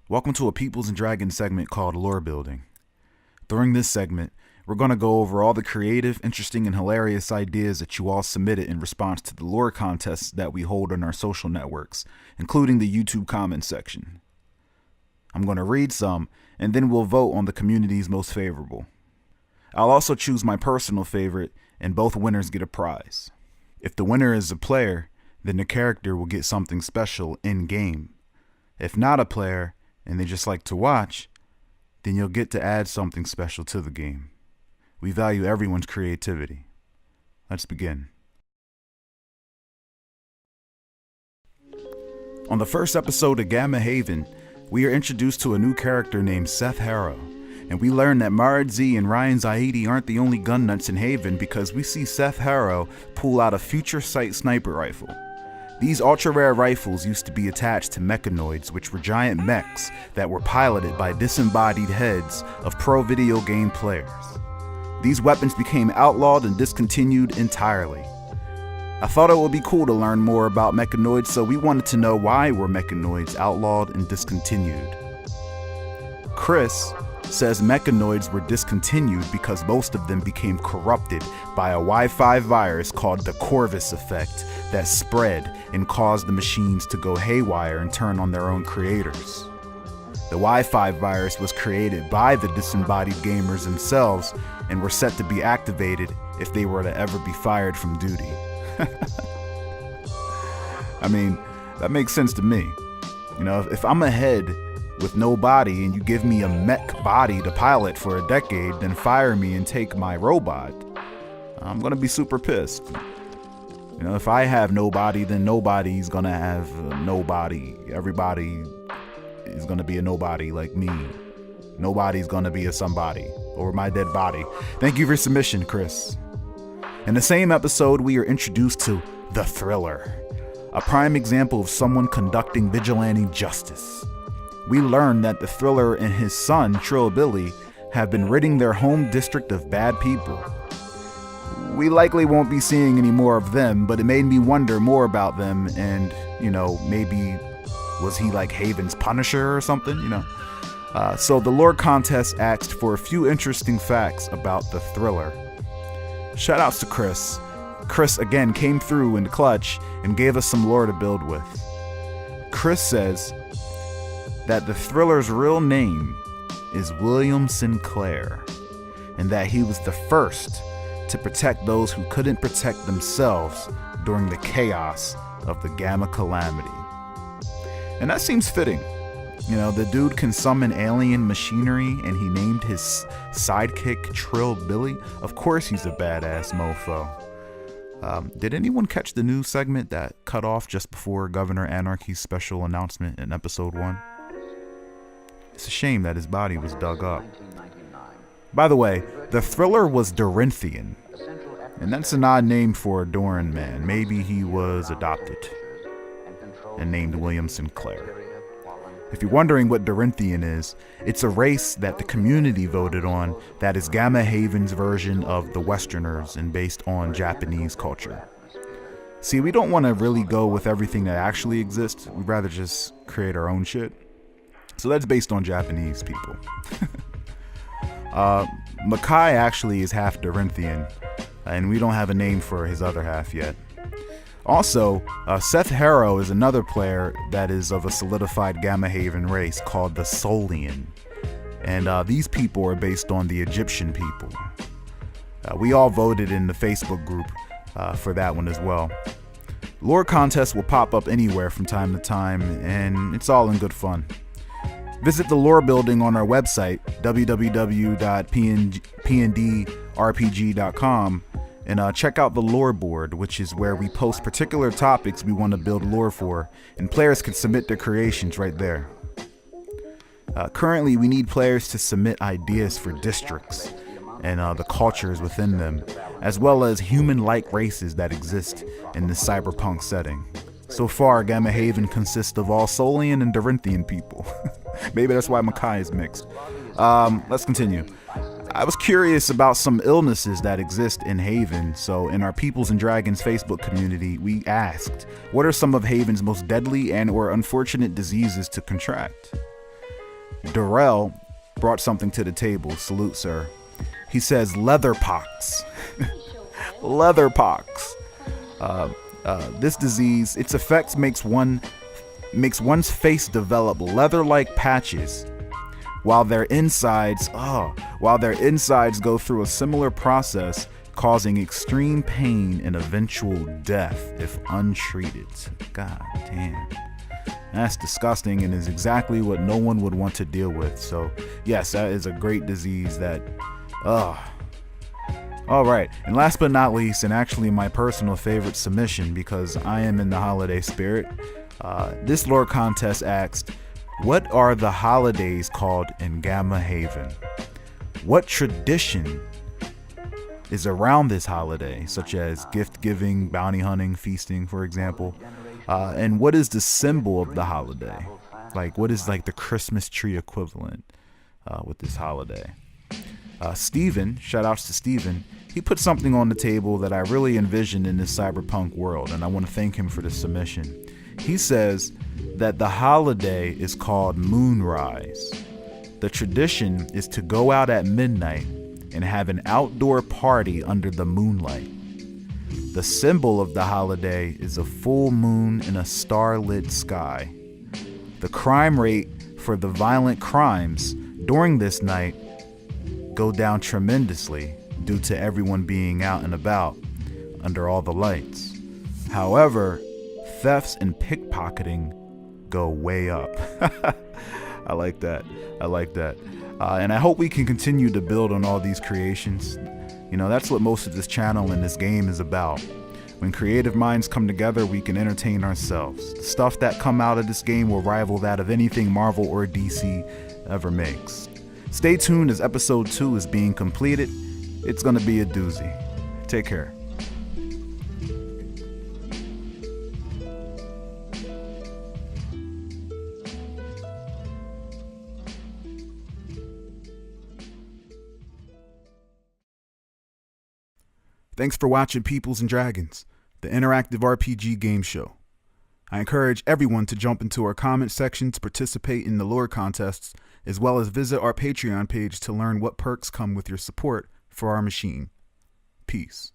Welcome to a Peoplz Dragons segment called Lore Building. During this segment, we're going to go over all the creative, interesting, and hilarious ideas that you all submitted in response to the lore contests that we hold on our social networks, including the YouTube comments section. I'm going to read some, and then we'll vote on the community's most favorable. I'll also choose my personal favorite, and both winners get a prize. If the winner is a player, then the character will get something special in-game. If not a player, and they just like to watch, then you'll get to add something special to the game. We value everyone's creativity. Let's begin. On the first episode of Gamma Haven, we are introduced to a new character named Seth Harrow, and we learn that Marad Z and Ryan Zaidi aren't the only gun nuts in Haven because we see Seth Harrow pull out a future sight sniper rifle. These ultra-rare rifles used to be attached to mechanoids, which were giant mechs that were piloted by disembodied heads of pro video game players. These weapons became outlawed and discontinued entirely. I thought it would be cool to learn more about mechanoids, so we wanted to know why were mechanoids outlawed and discontinued. Chris says mechanoids were discontinued because most of them became corrupted by a Wi-Fi virus called the Corvus effect that spread and caused the machines to go haywire and turn on their own creators. The Wi-Fi virus was created by the disembodied gamers themselves and were set to be activated if they were to ever be fired from duty. I mean, that makes sense to me. You know, if I'm a head with no body and you give me a mech body to pilot for a decade, then fire me and take my robot, I'm gonna be super pissed. You know, if I have no body, then nobody's gonna have no body. Everybody is gonna be a nobody like me. Nobody's gonna be a somebody over my dead body. Thank you for your submission, Chris. In the same episode, we are introduced to the Thriller, a prime example of someone conducting vigilante justice. We learn that the Thriller and his son, Trill Billy, have been ridding their home district of bad people. We likely won't be seeing any more of them, but it made me wonder more about them and, you know, maybe was he like Haven's Punisher or something, you know? So the lore contest asked for a few interesting facts about the Thriller. Shoutouts to Chris. Chris again came through in the clutch and gave us some lore to build with. Chris says that the Thriller's real name is William Sinclair, and that he was the first to protect those who couldn't protect themselves during the chaos of the Gamma Calamity. And that seems fitting. You know, the dude can summon alien machinery and he named his sidekick Trill Billy. Of course he's a badass mofo. Did anyone catch the news segment that cut off just before Governor Anarchy's special announcement in episode 1? It's a shame that his body was dug up. By the way, the Thriller was Dorinthian, and that's an odd name for a Doran man. Maybe he was adopted and named William Sinclair. If you're wondering what Dorinthian is, it's a race that the community voted on that is Gamma Haven's version of the Westerners and based on Japanese culture. See, we don't want to really go with everything that actually exists. We'd rather just create our own shit. So that's based on Japanese people. Makai actually is half Dorinthian, and we don't have a name for his other half yet. Also, Seth Harrow is another player that is of a solidified Gamma Haven race called the Solian, and these people are based on the Egyptian people. We all voted in the Facebook group for that one as well. Lore contests will pop up anywhere from time to time, and it's all in good fun. Visit the lore building on our website, www.pndrpg.com, and check out the lore board, which is where we post particular topics we want to build lore for, and players can submit their creations right there. Currently, we need players to submit ideas for districts and the cultures within them, as well as human-like races that exist in this cyberpunk setting. So far, Gamma Haven consists of all Solian and Dorinthian people. Maybe that's why Makai is mixed. Let's continue. I was curious about some illnesses that exist in Haven, so in our Peoplz Dragons Facebook community, we asked, what are some of Haven's most deadly and or unfortunate diseases to contract? Darrell brought something to the table. Salute, sir. He says leatherpox. Leatherpox. This disease, its effects makes one's face develop leather-like patches, while their insides go through a similar process, causing extreme pain and eventual death if untreated. God damn. That's disgusting and is exactly what no one would want to deal with. So, yes, that is a great disease that, All right, and last but not least, and actually my personal favorite submission because I am in the holiday spirit, this lore contest asked, what are the holidays called in Gamma Haven? What tradition is around this holiday, such as gift giving, bounty hunting, feasting, for example? And what is the symbol of the holiday? Like, what is like the Christmas tree equivalent with this holiday? Steven, shout outs to Steven, he put something on the table that I really envisioned in this cyberpunk world, and I want to thank him for the submission. He says that the holiday is called Moonrise. The tradition is to go out at midnight and have an outdoor party under the moonlight. The symbol of the holiday is a full moon in a starlit sky. The crime rate for the violent crimes during this night go down tremendously due to everyone being out and about under all the lights. However, thefts and pickpocketing go way up. I like that. And I hope we can continue to build on all these creations. You know, that's what most of this channel and this game is about. When creative minds come together, we can entertain ourselves. The stuff that come out of this game will rival that of anything Marvel or DC ever makes. Stay tuned as episode 2 is being completed. It's gonna be a doozy. Take care. Thanks for watching Peoplz Dragons, the interactive RPG game show. I encourage everyone to jump into our comment section to participate in the lore contests, as well as visit our Patreon page to learn what perks come with your support for our machine. Peace.